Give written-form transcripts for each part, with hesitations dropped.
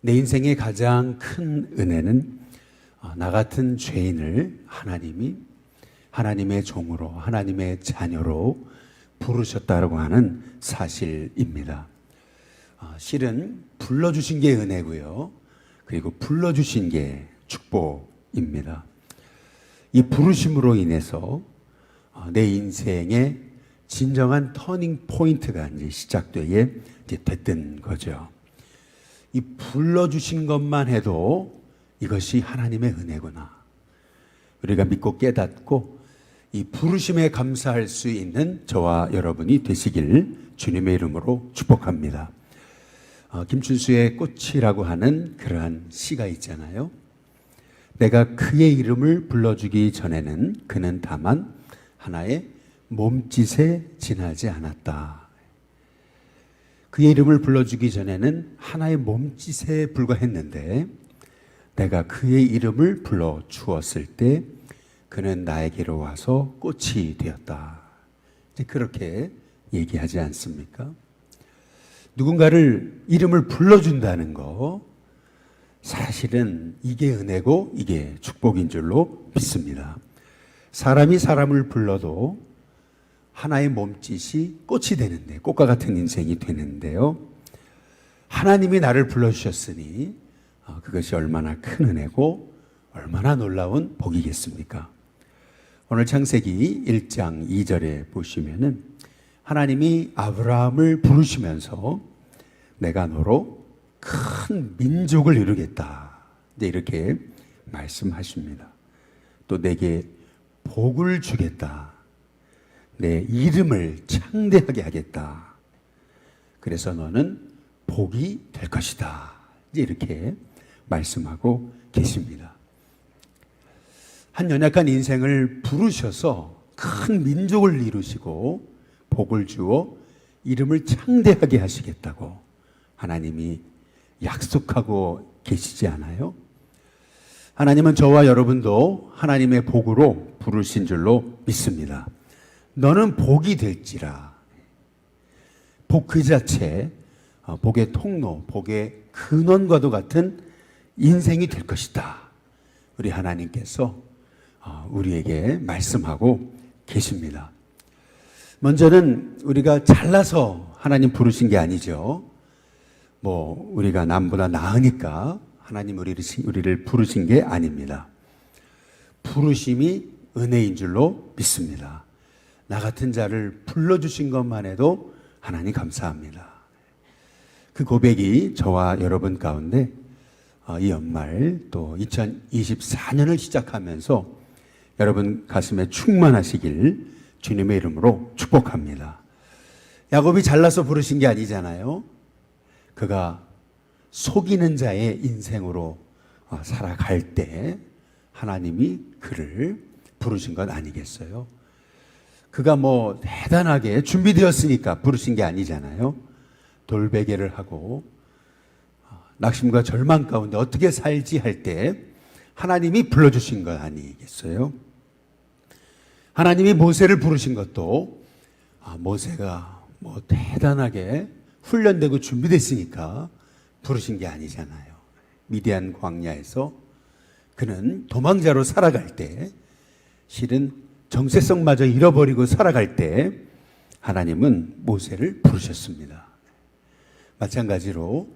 내 인생의 가장 큰 은혜는 나 같은 죄인을 하나님이 하나님의 종으로, 하나님의 자녀로 부르셨다고 하는 사실입니다. 실은 불러주신 게 은혜고요. 그리고 불러주신 게 축복입니다. 이 부르심으로 인해서 내 인생의 진정한 터닝 포인트가 이제 시작되게 됐던 거죠. 이 불러주신 것만 해도 이것이 하나님의 은혜구나. 우리가 믿고 깨닫고 이 부르심에 감사할 수 있는 저와 여러분이 되시길 주님의 이름으로 축복합니다. 김춘수의 꽃이라고 하는 그러한 시가 있잖아요. 내가 그의 이름을 불러주기 전에는 그는 다만 하나의 몸짓에 지나지 않았다. 그의 이름을 불러주기 전에는 하나의 몸짓에 불과했는데 내가 그의 이름을 불러주었을 때 그는 나에게로 와서 꽃이 되었다. 그렇게 얘기하지 않습니까? 누군가를 이름을 불러준다는 거 사실은 이게 은혜고 이게 축복인 줄로 믿습니다. 사람이 사람을 불러도 하나의 몸짓이 꽃이 되는데, 꽃과 같은 인생이 되는데요. 하나님이 나를 불러주셨으니 그것이 얼마나 큰 은혜고 얼마나 놀라운 복이겠습니까? 오늘 창세기 1장 2절에 보시면은 하나님이 아브라함을 부르시면서 내가 너로 큰 민족을 이루겠다. 이제 이렇게 말씀하십니다. 또 내게 복을 주겠다. 내 이름을 창대하게 하겠다. 그래서 너는 복이 될 것이다. 이제 이렇게 말씀하고 계십니다. 한 연약한 인생을 부르셔서 큰 민족을 이루시고 복을 주어 이름을 창대하게 하시겠다고 하나님이 약속하고 계시지 않아요? 하나님은 저와 여러분도 하나님의 복으로 부르신 줄로 믿습니다. 너는 복이 될지라. 복 그 자체, 복의 통로, 복의 근원과도 같은 인생이 될 것이다. 우리 하나님께서 우리에게 말씀하고 계십니다. 먼저는 우리가 잘나서 하나님 부르신 게 아니죠. 우리가 남보다 나으니까 하나님 우리를 부르신 게 아닙니다. 부르심이 은혜인 줄로 믿습니다. 나 같은 자를 불러주신 것만 해도 하나님 감사합니다. 그 고백이 저와 여러분 가운데 이 연말 또 2024년을 시작하면서 여러분 가슴에 충만하시길 주님의 이름으로 축복합니다. 야곱이 잘나서 부르신 게 아니잖아요. 그가 속이는 자의 인생으로 살아갈 때 하나님이 그를 부르신 것 아니겠어요? 그가 대단하게 준비되었으니까 부르신 게 아니잖아요. 돌베개를 하고 낙심과 절망 가운데 어떻게 살지 할 때 하나님이 불러주신 것 아니겠어요? 하나님이 모세를 부르신 것도 모세가 대단하게 훈련되고 준비됐으니까 부르신 게 아니잖아요. 미디안 광야에서 그는 도망자로 살아갈 때 실은 정체성마저 잃어버리고 살아갈 때 하나님은 모세를 부르셨습니다. 마찬가지로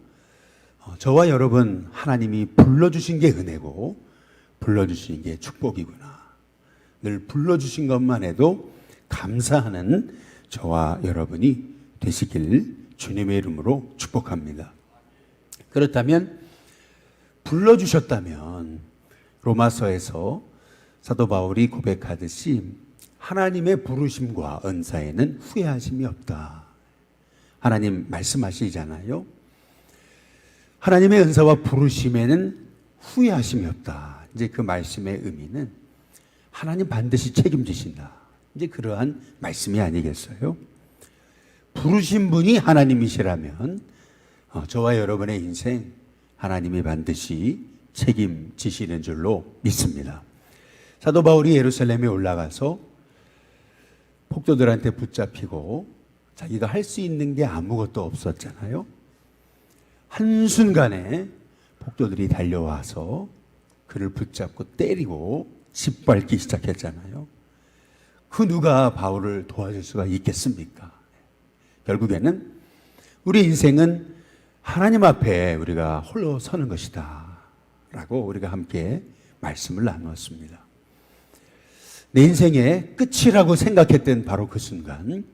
저와 여러분 하나님이 불러주신 게 은혜고 불러주신 게 축복이구나. 늘 불러주신 것만 해도 감사하는 저와 여러분이 되시길 주님의 이름으로 축복합니다. 그렇다면 불러주셨다면 로마서에서 사도 바울이 고백하듯이 하나님의 부르심과 은사에는 후회하심이 없다. 하나님 말씀하시잖아요. 하나님의 은사와 부르심에는 후회하심이 없다. 이제 그 말씀의 의미는 하나님 반드시 책임지신다. 이제 그러한 말씀이 아니겠어요? 부르신 분이 하나님이시라면 저와 여러분의 인생 하나님이 반드시 책임지시는 줄로 믿습니다. 사도 바울이 예루살렘에 올라가서 폭도들한테 붙잡히고 자기가 할 수 있는 게 아무것도 없었잖아요. 한순간에 학도들이 달려와서 그를 붙잡고 때리고 짓밟기 시작했잖아요. 그 누가 바울을 도와줄 수가 있겠습니까? 결국에는 우리 인생은 하나님 앞에 우리가 홀로 서는 것이다 라고 우리가 함께 말씀을 나누었습니다. 내 인생의 끝이라고 생각했던 바로 그 순간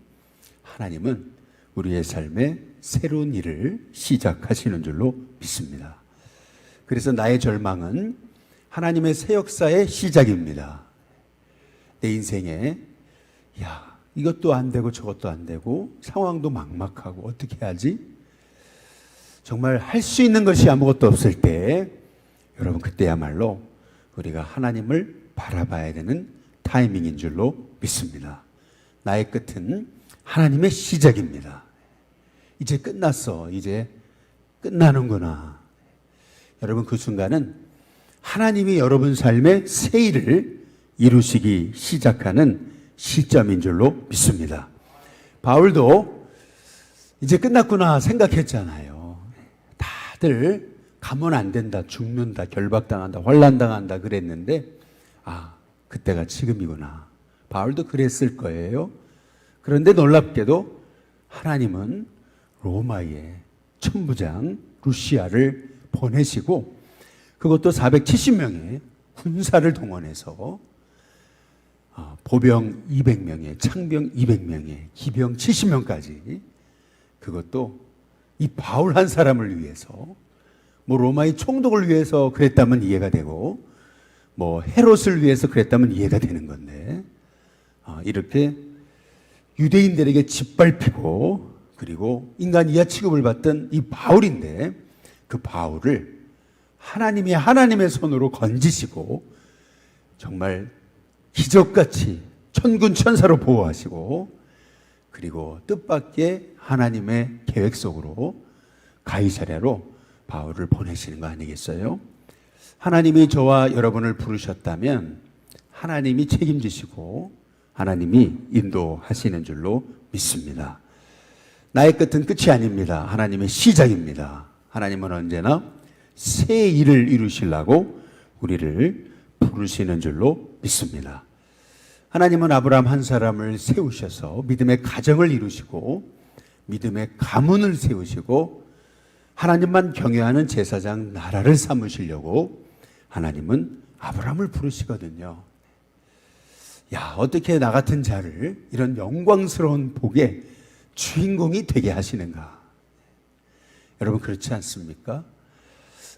하나님은 우리의 삶에 새로운 일을 시작하시는 줄로 믿습니다. 그래서 나의 절망은 하나님의 새 역사의 시작입니다. 내 인생에 이것도 안 되고 저것도 안 되고 상황도 막막하고 어떻게 하지? 정말 할 수 있는 것이 아무것도 없을 때 여러분 그때야말로 우리가 하나님을 바라봐야 되는 타이밍인 줄로 믿습니다. 나의 끝은 하나님의 시작입니다. 이제 끝났어. 이제 끝나는구나. 여러분 그 순간은 하나님이 여러분 삶의 새 일을 이루시기 시작하는 시점인 줄로 믿습니다. 바울도 이제 끝났구나 생각했잖아요. 다들 가면 안 된다, 죽는다, 결박당한다, 환난당한다 그랬는데 그때가 지금이구나. 바울도 그랬을 거예요. 그런데 놀랍게도 하나님은 로마의 천부장 루시아를 보내시고 그것도 470명의 군사를 동원해서 보병 200명에 창병 200명에 기병 70명까지 그것도 이 바울 한 사람을 위해서 로마의 총독을 위해서 그랬다면 이해가 되고 헤롯을 위해서 그랬다면 이해가 되는 건데 이렇게 유대인들에게 짓밟히고 그리고 인간 이하 취급을 받던 이 바울인데 그 바울을 하나님이 하나님의 손으로 건지시고 정말 기적같이 천군 천사로 보호하시고 그리고 뜻밖의 하나님의 계획 속으로 가이사랴로 바울을 보내시는 거 아니겠어요? 하나님이 저와 여러분을 부르셨다면 하나님이 책임지시고 하나님이 인도하시는 줄로 믿습니다. 나의 끝은 끝이 아닙니다. 하나님의 시작입니다. 하나님은 언제나 새 일을 이루시려고 우리를 부르시는 줄로 믿습니다. 하나님은 아브라함 한 사람을 세우셔서 믿음의 가정을 이루시고 믿음의 가문을 세우시고 하나님만 경외하는 제사장 나라를 삼으시려고 하나님은 아브라함을 부르시거든요. 어떻게 나 같은 자를 이런 영광스러운 복의 주인공이 되게 하시는가? 여러분 그렇지 않습니까?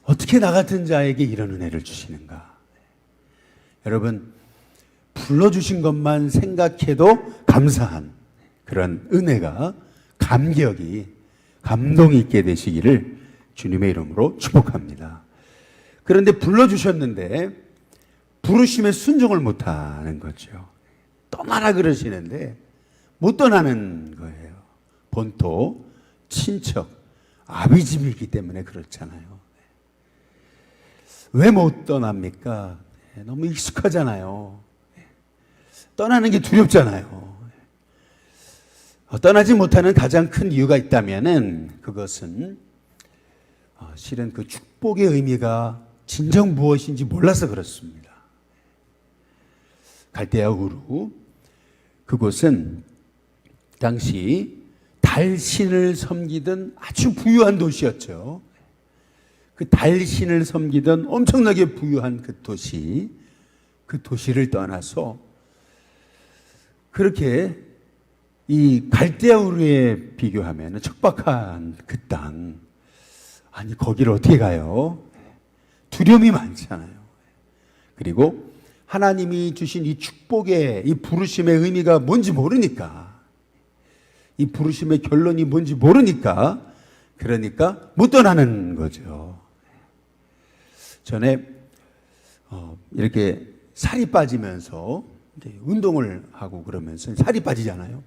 어떻게 나 같은 자에게 이런 은혜를 주시는가? 여러분 불러주신 것만 생각해도 감사한 그런 은혜가 감격이 감동이 있게 되시기를 주님의 이름으로 축복합니다. 그런데 불러주셨는데 부르심에 순종을 못하는 거죠. 떠나라 그러시는데 못 떠나는 거예요. 본토, 친척, 아비집이기 때문에 그렇잖아요. 왜 못 떠납니까? 너무 익숙하잖아요. 떠나는 게 두렵잖아요. 떠나지 못하는 가장 큰 이유가 있다면은 그것은 실은 그 축복의 의미가 진정 무엇인지 몰라서 그렇습니다. 갈대아 우루 그곳은 당시 달신을 섬기던 아주 부유한 도시였죠. 그 달신을 섬기던 엄청나게 부유한 그 도시를 떠나서 그렇게 이 갈대아 우르에 비교하면 척박한 그 땅, 거기를 어떻게 가요? 두려움이 많잖아요. 그리고 하나님이 주신 이 축복의 이 부르심의 의미가 뭔지 모르니까, 이 부르심의 결론이 뭔지 모르니까, 그러니까 못 떠나는 거죠. 전에 이렇게 살이 빠지면서 운동을 하고 그러면서 살이 빠지잖아요.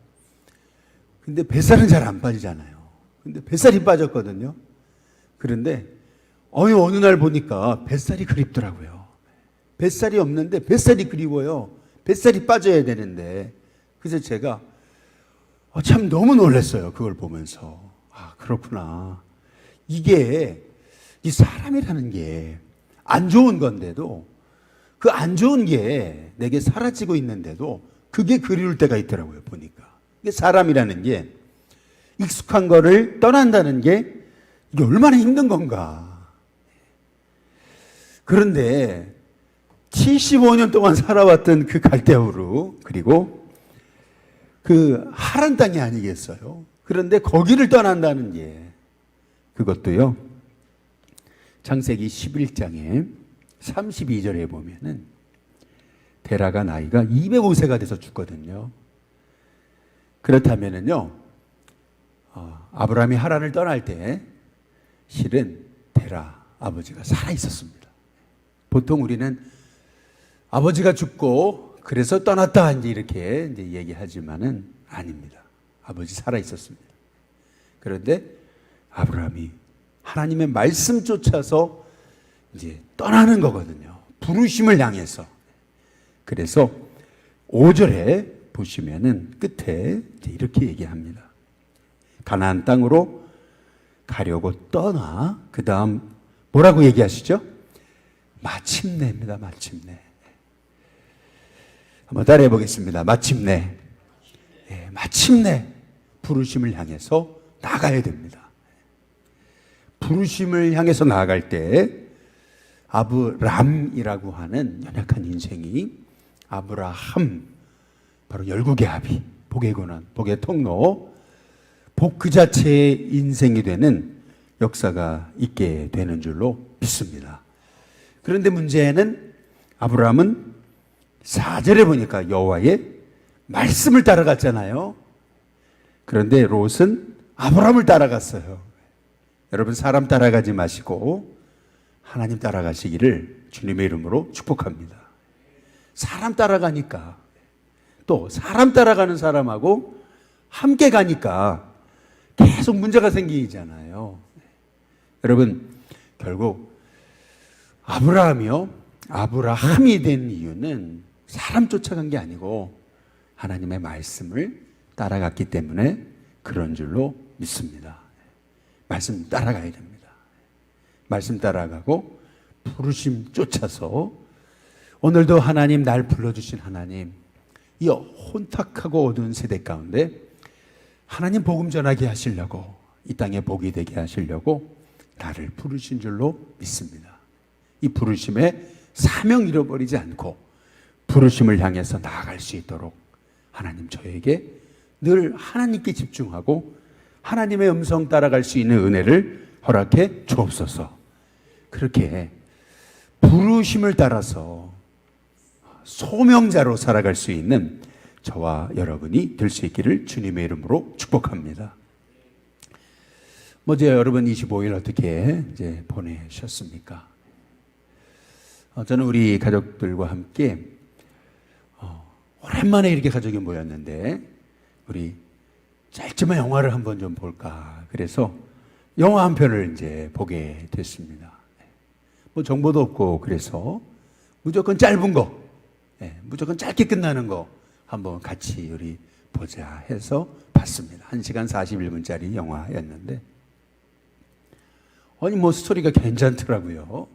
근데 뱃살은 잘 안 빠지잖아요. 근데 뱃살이 빠졌거든요. 그런데 어느 날 보니까 뱃살이 그립더라고요. 뱃살이 없는데 뱃살이 그리워요. 뱃살이 빠져야 되는데. 그래서 제가 참 너무 놀랐어요. 그걸 보면서. 그렇구나. 이게 이 사람이라는 게 안 좋은 건데도 그 안 좋은 게 내게 사라지고 있는데도 그게 그리울 때가 있더라고요, 보니까. 이게 사람이라는 게 익숙한 거를 떠난다는 게 이게 얼마나 힘든 건가. 그런데 75년 동안 살아왔던 그 갈대우르, 그리고 그 하란 땅이 아니겠어요. 그런데 거기를 떠난다는 게 그것도요. 창세기 11장에 32절에 보면은 데라가 나이가 205세가 돼서 죽거든요. 그렇다면은요, 아브라함이 하란을 떠날 때 실은 데라 아버지가 살아 있었습니다. 보통 우리는 아버지가 죽고 그래서 떠났다 이렇게 얘기하지만은 아닙니다. 아버지 살아 있었습니다. 그런데 아브라함이 하나님의 말씀 쫓아서 이제 떠나는 거거든요. 부르심을 향해서. 그래서 5절에 보시면은 끝에 이제 이렇게 얘기합니다. 가나안 땅으로 가려고 떠나 그 다음 뭐라고 얘기하시죠? 마침내입니다. 마침내. 한번 따라해 보겠습니다. 마침내. 예, 마침내 부르심을 향해서 나가야 됩니다. 부르심을 향해서 나아갈 때 아브람이라고 하는 연약한 인생이 아브라함, 바로 열국의 아비, 복의 근원, 복의 통로, 복 그 자체의 인생이 되는 역사가 있게 되는 줄로 믿습니다. 그런데 문제는 아브라함은 4절에 보니까 여호와의 말씀을 따라갔잖아요. 그런데 롯은 아브라함을 따라갔어요. 여러분, 사람 따라가지 마시고 하나님 따라가시기를 주님의 이름으로 축복합니다. 사람 따라가니까, 또 사람 따라가는 사람하고 함께 가니까 계속 문제가 생기잖아요. 여러분, 결국 아브라함이 된 이유는 사람 쫓아간 게 아니고 하나님의 말씀을 따라갔기 때문에 그런 줄로 믿습니다. 말씀 따라가야 됩니다. 말씀 따라가고 부르심 쫓아서 오늘도 하나님, 날 불러주신 하나님, 이 혼탁하고 어두운 세대 가운데 하나님 복음 전하게 하시려고, 이 땅에 복이 되게 하시려고 나를 부르신 줄로 믿습니다. 이 부르심에 사명 잃어버리지 않고 부르심을 향해서 나아갈 수 있도록 하나님, 저에게 늘 하나님께 집중하고 하나님의 음성 따라갈 수 있는 은혜를 허락해 주옵소서. 그렇게 부르심을 따라서 소명자로 살아갈 수 있는 저와 여러분이 될 수 있기를 주님의 이름으로 축복합니다. 먼저 여러분 25일 어떻게 이제 보내셨습니까? 저는 우리 가족들과 함께 오랜만에 이렇게 가족이 모였는데 우리 짧지만 영화를 한번 좀 볼까. 그래서 영화 한 편을 이제 보게 됐습니다. 뭐 정보도 없고 그래서 무조건 짧은 거, 무조건 짧게 끝나는 거 한번 같이 우리 보자 해서 봤습니다. 1시간 41분짜리 영화였는데 아니 뭐 스토리가 괜찮더라고요.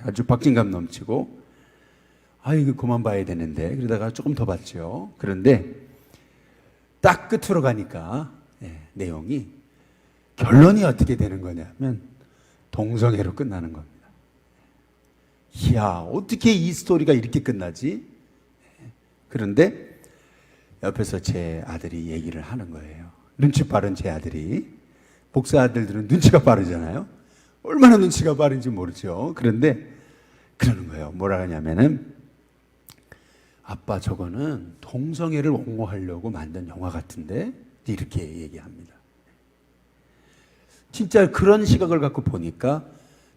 아주 박진감 넘치고 이거 그만 봐야 되는데 그러다가 조금 더 봤죠. 그런데 딱 끝으로 가니까 내용이 결론이 어떻게 되는 거냐면 동성애로 끝나는 겁니다. 이야, 어떻게 이 스토리가 이렇게 끝나지? 그런데 옆에서 제 아들이 얘기를 하는 거예요. 눈치 빠른 제 아들이. 목사 아들들은 눈치가 빠르잖아요. 얼마나 눈치가 빠른지 모르죠. 그런데 그러는 거예요. 뭐라 하냐면은 아빠, 저거는 동성애를 옹호하려고 만든 영화 같은데 이렇게 얘기합니다. 진짜 그런 시각을 갖고 보니까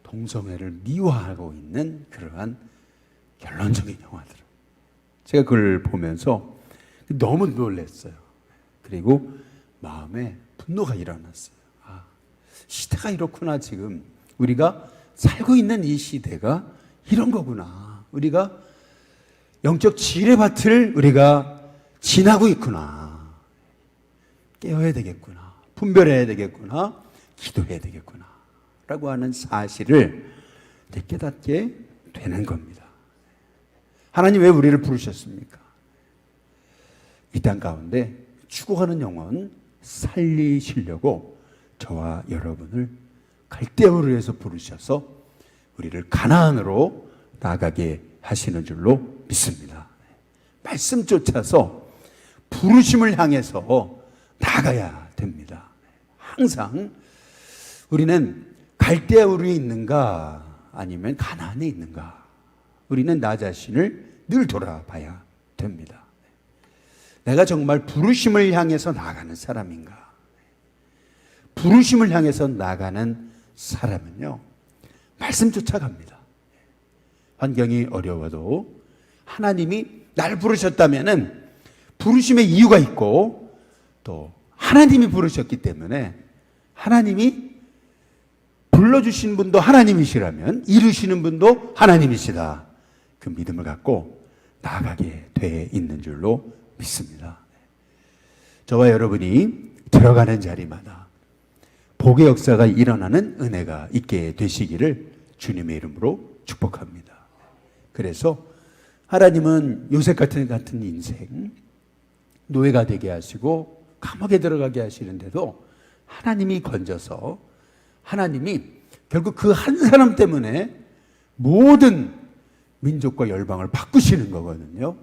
동성애를 미화하고 있는 그러한 결론적인 영화들. 제가 그걸 보면서 너무 놀랐어요. 그리고 마음에 분노가 일어났어요. 시대가 이렇구나. 지금 우리가 살고 있는 이 시대가 이런 거구나. 우리가 영적 지뢰밭을 우리가 지나고 있구나. 깨어야 되겠구나. 분별해야 되겠구나. 기도해야 되겠구나. 라고 하는 사실을 깨닫게 되는 겁니다. 하나님 왜 우리를 부르셨습니까? 이 땅 가운데 죽어가는 영혼 살리시려고 저와 여러분을 갈대아우르 에서 부르셔서 우리를 가나안으로 나가게 하시는 줄로 믿습니다. 말씀 쫓아서 부르심을 향해서 나가야 됩니다. 항상 우리는 갈대아우르에 있는가 아니면 가나안에 있는가, 우리는 나 자신을 늘 돌아봐야 됩니다. 내가 정말 부르심을 향해서 나가는 사람인가? 부르심을 향해서 나가는 사람은요, 말씀 쫓아갑니다. 환경이 어려워도 하나님이 날 부르셨다면은 부르심의 이유가 있고, 또 하나님이 부르셨기 때문에 하나님이 불러주신 분도 하나님이시라면 이루시는 분도 하나님이시다, 그 믿음을 갖고 나아가게 돼 있는 줄로 믿습니다. 저와 여러분이 들어가는 자리마다 복의 역사가 일어나는 은혜가 있게 되시기를 주님의 이름으로 축복합니다. 그래서 하나님은 요셉 같은 인생 노예가 되게 하시고 감옥에 들어가게 하시는데도 하나님이 건져서 하나님이 결국 그 한 사람 때문에 모든 민족과 열방을 바꾸시는 거거든요.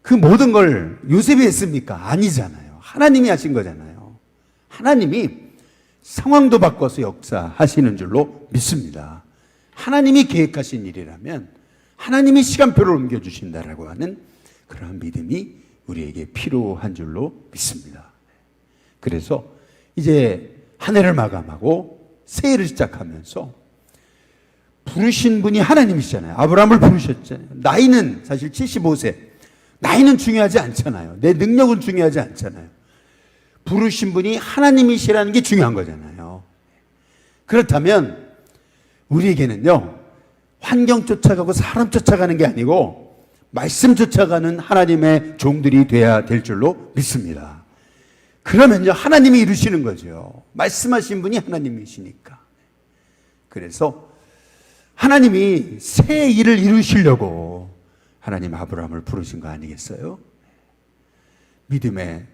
그 모든 걸 요셉이 했습니까? 아니잖아요. 하나님이 하신 거잖아요. 하나님이 상황도 바꿔서 역사하시는 줄로 믿습니다. 하나님이 계획하신 일이라면 하나님이 시간표를 옮겨주신다라고 하는 그러한 믿음이 우리에게 필요한 줄로 믿습니다. 그래서 이제 한 해를 마감하고 새해를 시작하면서 부르신 분이 하나님이시잖아요. 아브라함을 부르셨잖아요. 나이는 사실 75세. 나이는 중요하지 않잖아요. 내 능력은 중요하지 않잖아요. 부르신 분이 하나님이시라는 게 중요한 거잖아요. 그렇다면 우리에게는요, 환경 쫓아가고 사람 쫓아가는 게 아니고 말씀 쫓아가는 하나님의 종들이 돼야 될 줄로 믿습니다. 그러면요, 하나님이 이루시는 거죠. 말씀하신 분이 하나님이시니까. 그래서 하나님이 새 일을 이루시려고 하나님 아브라함을 부르신 거 아니겠어요? 믿음의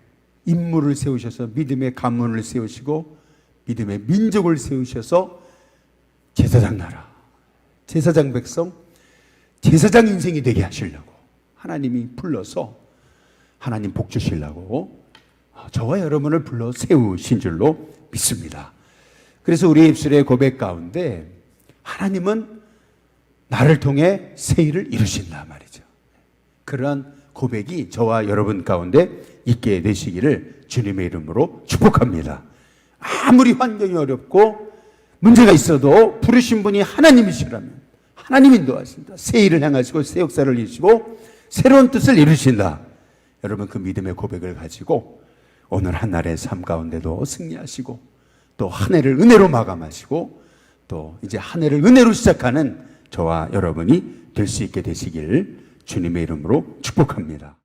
인물을 세우셔서 믿음의 가문을 세우시고 믿음의 민족을 세우셔서 제사장 나라, 제사장 백성, 제사장 인생이 되게 하시려고 하나님이 불러서 하나님 복 주시려고 저와 여러분을 불러 세우신 줄로 믿습니다. 그래서 우리 입술의 고백 가운데 하나님은 나를 통해 새 일을 이루신다 말이죠. 그러한 고백이 저와 여러분 가운데 있게 되시기를 주님의 이름으로 축복합니다. 아무리 환경이 어렵고 문제가 있어도 부르신 분이 하나님이시라면 하나님 인도하신다. 새 일을 행하시고 새 역사를 이루시고 새로운 뜻을 이루신다. 여러분 그 믿음의 고백을 가지고 오늘 한 날의 삶 가운데도 승리하시고 또 한 해를 은혜로 마감하시고 또 이제 한 해를 은혜로 시작하는 저와 여러분이 될 수 있게 되시길 주님의 이름으로 축복합니다.